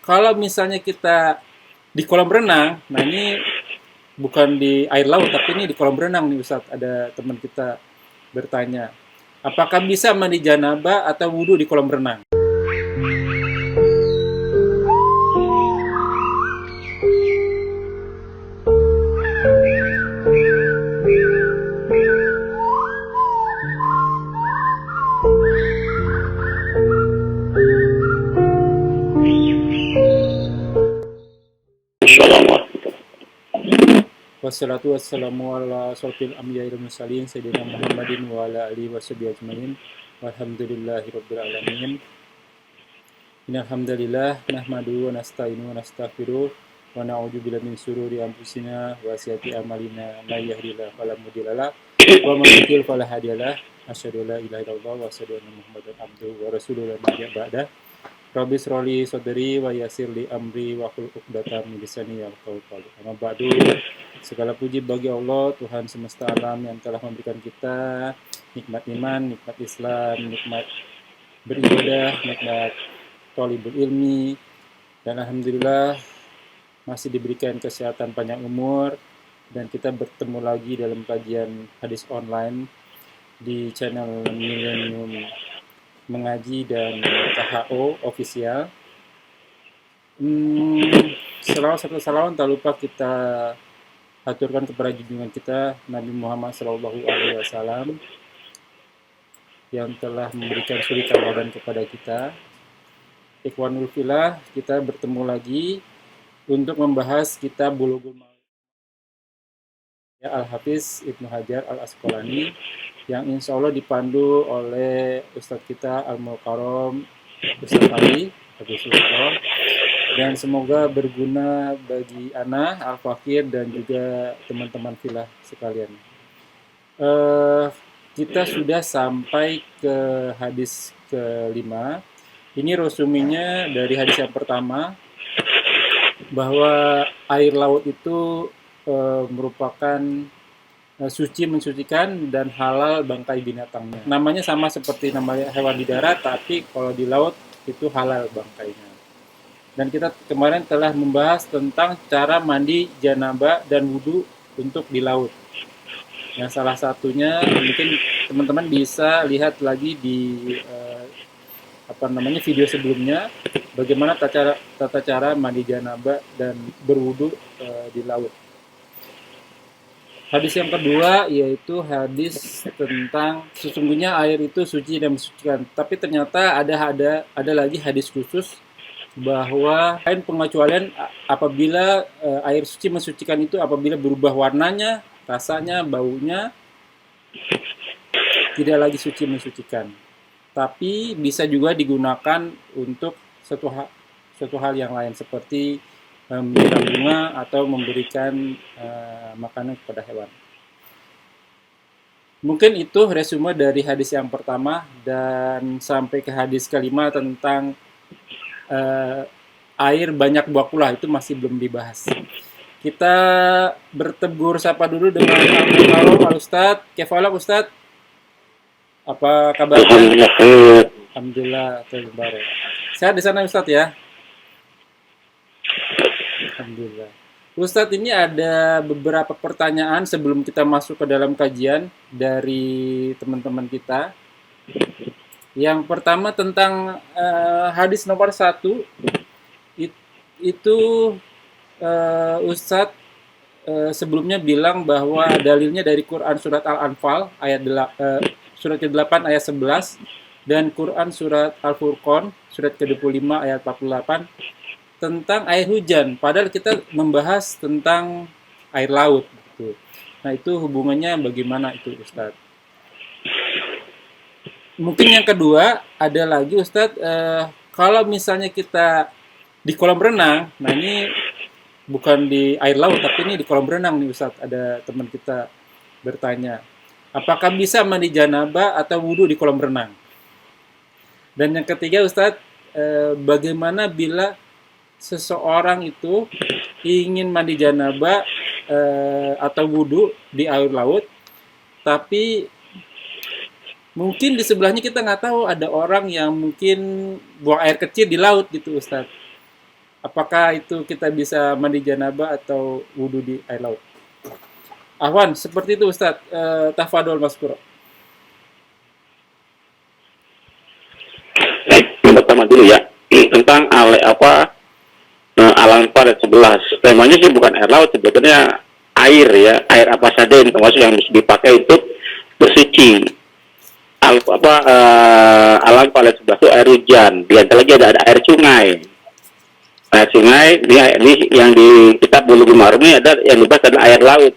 kalau misalnya kita di kolam renang, nah ini bukan di air laut, tapi ini di kolam renang nih Ustadz. Ada teman kita bertanya, apakah bisa mandi janabah atau wudhu di kolam renang? Wassalatu wassalamu ala asrofil anbiya'i wal mursalin sayyidina Muhammadin wa ala alihi washabihi ajmain. Walhamdulillahi rabbil alamin. Innal hamdalillah nahmaduhu wa nasta'inu wa nastaghfiruh wa na'udzu billahi min shururi anfusina wa sayyiati a'malina may yahdihillahu fala mudhillalah wa may yudhlil fala hadiyalah. Asyhadu an la ilaha illallah wa asyhadu anna Muhammadan abduhu wa rasuluhu la nabiyya ba'dah. Rabbi shroli sadri wa yassir li amri wa hlul 'uqdatam min lisani yafqahu qawli. Amma ba'du. Segala puji bagi Allah, Tuhan semesta alam yang telah memberikan kita nikmat iman, nikmat Islam, nikmat beribadah, nikmat thalibul ilmi, dan alhamdulillah masih diberikan kesehatan panjang umur, dan kita bertemu lagi dalam kajian hadis online di channel Millennium Mengaji dan KHO Official. Salawat tak lupa kita aturkan kepada junjungan kita Nabi Muhammad SAW yang telah memberikan suri tauladan kepada kita. Ikhwanul Fillah, kita bertemu lagi untuk membahas kitab Bulughul Maram ya, Al-Hafiz Ibnu Hajar Al-Asqalani yang insya Allah dipandu oleh Ustadz kita Al-Mukarram Ustadz Ali Abu Sultan, dan semoga berguna bagi Ana, Al-Fakir, dan juga teman-teman filah sekalian. Kita sudah sampai ke hadis ke-5. Ini resuminya dari hadis yang pertama, bahwa air laut itu merupakan suci mensucikan dan halal bangkai binatangnya. Namanya sama seperti nama hewan di darat, tapi kalau di laut itu halal bangkainya. Dan kita kemarin telah membahas tentang cara mandi janabah dan wudhu untuk di laut. Yang salah satunya mungkin teman-teman bisa lihat lagi di video sebelumnya, bagaimana tata cara mandi janabah dan berwudhu di laut. Hadis yang kedua yaitu hadis tentang sesungguhnya air itu suci dan mensucikan. Tapi ternyata ada lagi hadis khusus bahwa lain pengecualian apabila air suci mensucikan itu apabila berubah warnanya, rasanya, baunya, tidak lagi suci mensucikan. Tapi bisa juga digunakan untuk suatu hal yang lain seperti menyiram bunga atau memberikan makanan kepada hewan. Mungkin itu resume dari hadis yang pertama, dan sampai ke hadis kelima tentang air banyak buah itu masih belum dibahas. Kita bertegur sapa dulu dengan Al-Mukarram Al-Ustadz. Kefalak Ustadz, apa kabarnya? Alhamdulillah, terbaik. Sehat di sana Ustadz ya? Alhamdulillah. Ustadz, ini ada beberapa pertanyaan sebelum kita masuk ke dalam kajian dari teman-teman kita. Yang pertama tentang hadis nomor 1, itu Ustadz sebelumnya bilang bahwa dalilnya dari Quran surat Al-Anfal surat ke-8 ayat 11 dan Quran surat Al-Furqan surat ke-25 ayat 48 tentang air hujan, padahal kita membahas tentang air laut gitu. Nah, itu hubungannya bagaimana itu Ustadz? Mungkin yang kedua ada lagi Ustadz, kalau misalnya kita di kolam renang, nah ini bukan di air laut tapi ini di kolam renang nih Ustadz. Ada teman kita bertanya, apakah bisa mandi janabah atau wudhu di kolam renang? Dan yang ketiga Ustadz, bagaimana bila seseorang itu ingin mandi janabah atau wudhu di air laut, tapi mungkin di sebelahnya kita nggak tahu ada orang yang mungkin buang air kecil di laut gitu Ustadz. Apakah itu kita bisa mandi janabah atau wudhu di air laut? Ahwan, seperti itu Ustadz. Tafadol Mas Puro. Baik, yang pertama dulu ya tentang alam paret 11. Temanya sih bukan air laut, sebetulnya air ya, air apa saja yang termasuk yang bisa dipakai untuk bersuci. Alam paret 11 itu air hujan. Di antara lagi ada air sungai. Air sungai ini yang di kitab Bulughul Maram ini ada yang dibahas adalah air laut.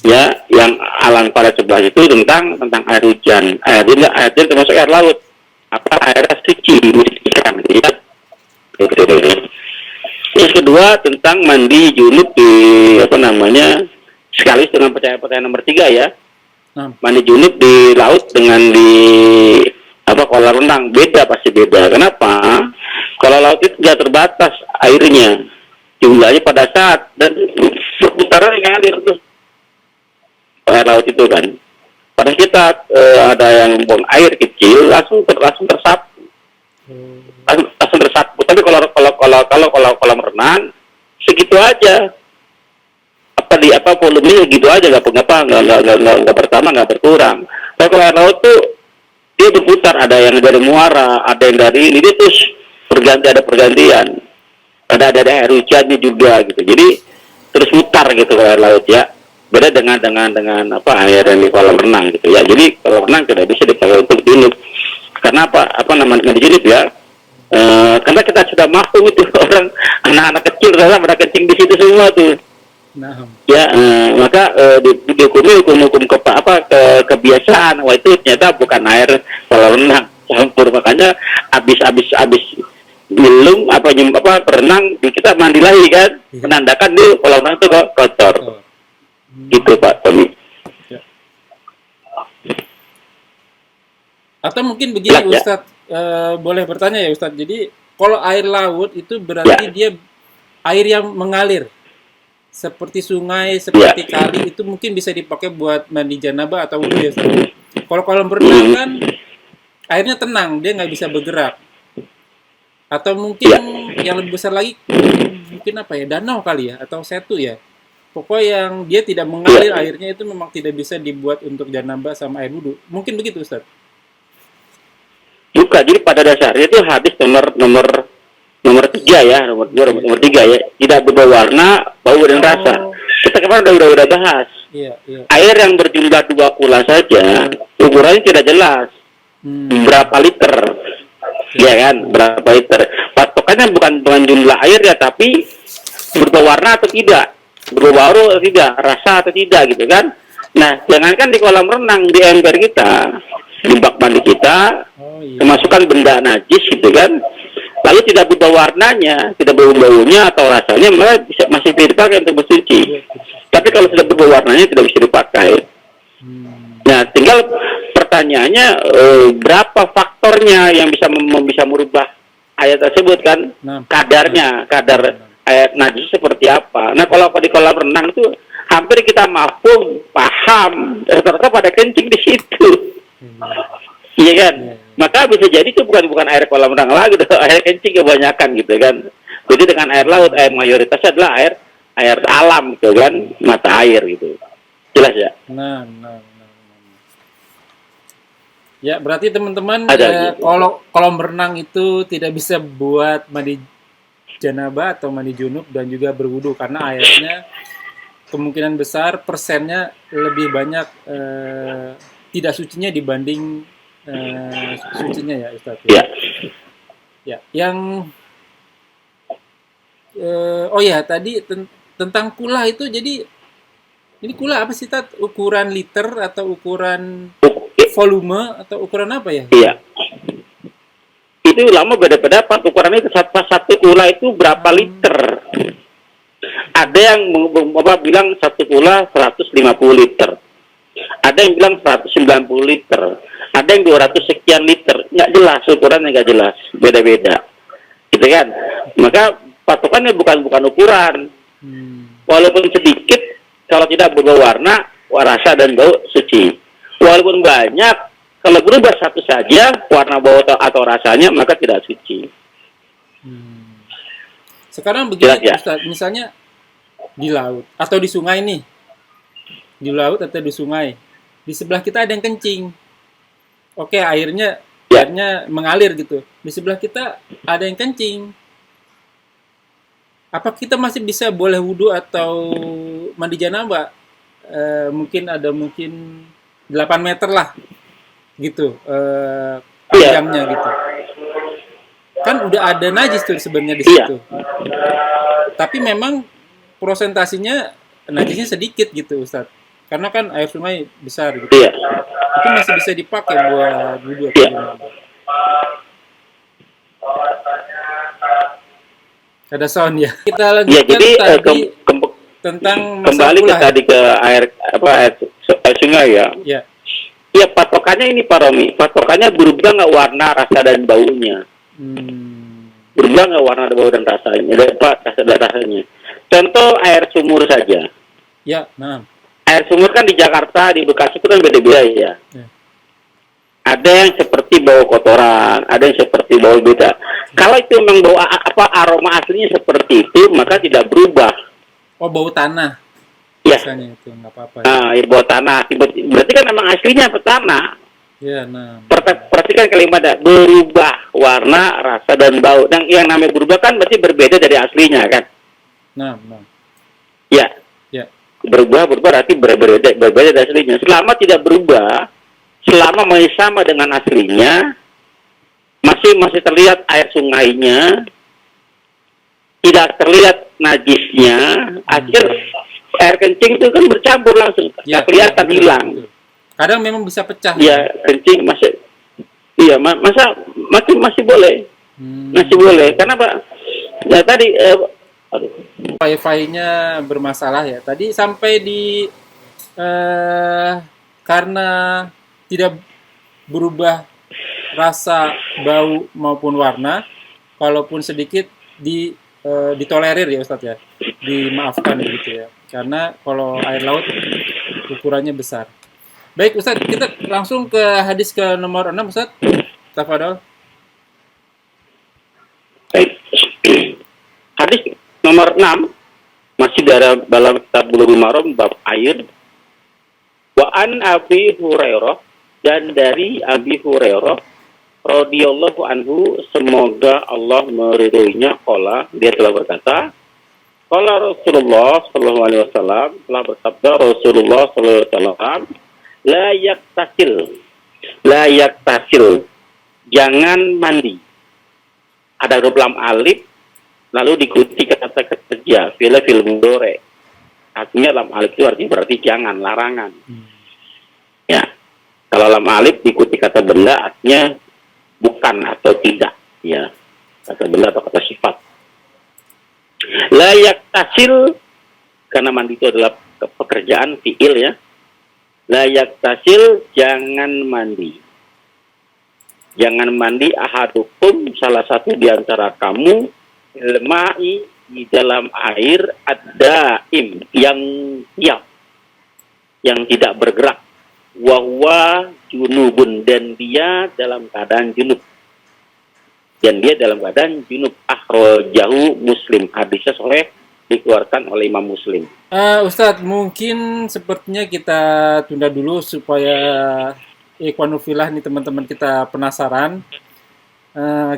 Ya, yang alam paret 11 itu tentang air hujan. Air termasuk air laut. Air suci, dibersihkan, ya. Yang kedua tentang mandi junub di sekaligus dengan pertanyaan nomor 3 ya. Mandi junub di laut dengan di kolam renang pasti beda. Kenapa? Kalau laut itu tidak terbatas airnya, jumlahnya pada saat dan berputaran ngalir terus air laut itu kan. Pada kita ada yang buang air kecil langsung tersapu. Langsung tersapu. Tapi kalau kolam renang segitu aja. Volumenya segitu aja, nggak bertambah, nggak berkurang. Tapi kalau air laut tuh dia berputar, ada yang dari muara, ada yang dari ini, dia terus ada pergantian. Ada air hujannya juga gitu. Jadi terus mutar gitu kalau air laut ya. Beda dengan air yang di kolam renang gitu ya. Jadi kolam renang tidak bisa dipakai untuk junub. Karena mandi junub ya. Karena kita sudah mampu itu orang anak-anak kecil pada kencing di situ semua tuh. Nah. Ya, maka dihukumi hukum kebiasaan. Wah, itu ternyata bukan air kolam renang campur, makanya habis belum berenang kita mandi lagi kan, menandakan di kolam renang itu kotor. Gitu Pak Tony. Ya. Atau mungkin begini ya, Ustadz, boleh bertanya ya Ustadz. Jadi kalau air laut itu berarti dia air yang mengalir, seperti sungai, seperti kali, itu mungkin bisa dipakai buat mandi janabah atau wudhu ya Ustadz. Kalau kolam renang kan airnya tenang, dia nggak bisa bergerak. Atau mungkin yang lebih besar lagi, mungkin danau kali ya, atau setu ya. Pokoknya yang dia tidak mengalir airnya itu memang tidak bisa dibuat untuk janabah sama air wudhu. Mungkin begitu Ustaz? Bukan, jadi pada dasarnya itu hadis nomor 3 ya, nomor 3 ya. Tidak berwarna, bau dan rasa. Kita kemarin udah bahas. Iya. Air yang berjumlah 2 kula saja, ukurannya tidak jelas. Berapa liter? Iya kan, berapa liter. Patokannya bukan jumlah air ya, tapi berubah warna atau tidak. Berubah atau tidak, rasa atau tidak gitu kan. Nah, jangankan di kolam renang, di ember kita, di bak mandi kita, kemasukan benda najis gitu kan, lalu tidak berubah warnanya, tidak berubah baunya atau rasanya, malah masih dipakai untuk bersuci. Tapi kalau sudah berubah warnanya tidak bisa dipakai. Nah, tinggal pertanyaannya berapa faktornya yang bisa merubah air tersebut kan? Kadar air najis seperti apa. Nah, kalau di kolam renang itu hampir kita paham, rata-rata pada kencing di situ. Iya kan? Maka bisa jadi itu bukan air kolam renang lagi, air kencing kebanyakan gitu kan. Jadi dengan air laut, air mayoritasnya adalah air alam gitu kan, mata air gitu. Jelas ya? Nah. Ya, berarti teman-teman kalau kolam renang itu tidak bisa buat mandi janabah atau mandi junub dan juga berwudu karena airnya kemungkinan besar persennya lebih banyak tidak sucinya dibanding sucinya ya Ustaz. Ya. Yang tadi tentang kula itu, jadi ini kula apa sih Tat? Ukuran liter atau ukuran volume atau ukuran apa ya? Iya. Itu lama beda-beda Pak, ukurannya satu kula itu berapa liter. Ada yang bilang satu kula 150 liter. Ada yang bilang 190 liter. Ada yang 200 sekian liter. Nggak jelas, ukurannya nggak jelas. Beda-beda. Gitu kan? Maka patokannya bukan ukuran. Walaupun sedikit, kalau tidak berubah warna, rasa dan bau suci. Walaupun banyak, kalau berubah satu saja, warna bau atau rasanya, maka tidak suci. Sekarang begini Jelas ya? Ustaz, misalnya di laut atau di sungai nih, di laut atau di sungai, di sebelah kita ada yang kencing. Oke, airnya Ya, airnya mengalir gitu. Di sebelah kita ada yang kencing. Apa kita masih bisa boleh wudhu atau mandi janabah? Mungkin 8 meter lah gitu iya, panjangnya gitu. Kan udah ada najis tuh sebenarnya di iya, situ. Tapi memang prosentasinya najisnya sedikit gitu Ustadz. Karena kan air sungai besar gitu. iya, Itu masih bisa dipakai buat wudhu atau iya. janabah. Ada sound ya. Kita Ya, lanjutkan jadi tadi tentang masalah kembali ke pula. tadi ke air sungai ya. Ya, Ya, patokannya ini Pak Romi. Patokannya berubah nggak warna, rasa dan baunya. Berubah nggak warna, bau dan rasanya. Rasa dan rasanya. Contoh air sumur saja. ya, nah, Air sumur kan di Jakarta, di Bekasi itu kan beda-beda ya. ya. Ada yang seperti bau kotoran, ada yang seperti bau beda. Kalau itu memang bau aroma aslinya seperti itu, maka tidak berubah. Oh, bau tanah. Ya. Biasanya itu nggak apa-apa. Nah, bau tanah. Berarti kan memang aslinya tanah. Ya, nah. Perhatikan kalimatnya, berubah warna, rasa dan bau. Dan yang namanya berubah kan berarti berbeda dari aslinya kan? Nah. Ya. Ya. Berubah berarti berbeda dari aslinya. Selama tidak berubah, selama masih sama dengan aslinya, masih terlihat air sungainya, tidak terlihat najisnya, akhir air kencing itu kan bercampur langsung, Ya, kelihatan betul, hilang. betul. Kadang memang bisa pecah. Ya, kencing masih, iya, masih boleh, masih boleh. Karena Pak, ya tadi, Wi-Fi-nya bermasalah ya. Tadi sampai di karena tidak berubah rasa, bau maupun warna, kalaupun sedikit ditolerir ya Ustadz ya, dimaafkan begitu ya. Karena kalau air laut ukurannya besar. Baik Ustadz, kita langsung ke hadis ke nomor 6 Ustadz. Tafadol. baik. Hadis nomor 6 masih dalam kitab Bulughul Maram bab air. Wa an Abi Hurairah, dan dari Abi Hurairah radhiyallahu anhu, semoga Allah meridhoinya, qala, dia telah berkata, qala Rasulullah sallallahu alaihi wasallam, telah bersabda Rasulullah sallallahu alaihi wasallam, la yaktasil, jangan mandi. Ada huruf lam alif lalu diikuti kata kerja fil mudhari. Artinya lam alif itu artinya berarti jangan, larangan. Ya. Kalau lam alif diikuti kata benda artinya bukan atau tidak, ya. Kata benda atau kata sifat. La yaktasil, karena mandi itu adalah pekerjaan fiil ya. La yaktasil, jangan mandi. Jangan mandi ahadukum, salah satu di antara kamu, ilma'i, di dalam air, ad-daim, yang diam, yang tidak bergerak. Wahwa junubun, dan dia dalam keadaan junub. Dan dia dalam keadaan junub. Akhrajahu Muslim, hadisnya sahih, dikeluarkan oleh Imam Muslim. Ustadz, mungkin sepertinya kita tunda dulu supaya ikhwanufilah nih teman-teman kita penasaran.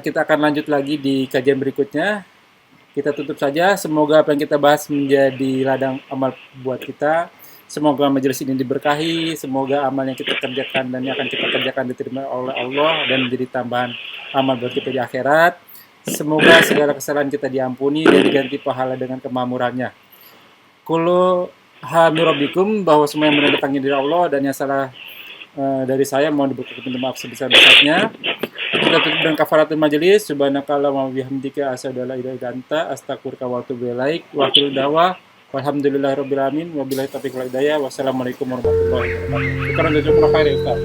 Kita akan lanjut lagi di kajian berikutnya. Kita tutup saja. Semoga apa yang kita bahas menjadi ladang amal buat kita. Semoga majelis ini diberkahi. Semoga amal yang kita kerjakan dan yang akan kita kerjakan diterima oleh Allah dan menjadi tambahan amal buat kita di akhirat. Semoga segala kesalahan kita diampuni dan diganti pahala dengan kemakmurannya. Qulu hamirabikum, bahwa semua yang mendatangnya dari Allah, dan yang salah dari saya mohon diberkahi, minta maaf sebesar-besarnya. Kita tutup dengan kafaratul majelis. Subhanakallahumma wa bihamdika asyhadu an la ilaha illa anta astaghfiruka wa atubu ilaik. Wa akhiru da'wa walhamdulillahirabbil alamin. Wabillahi taufiq wal hidayah. Wassalamualaikum warahmatullahi wabarakatuh. Syukran jazakumullah khairan Ustaz.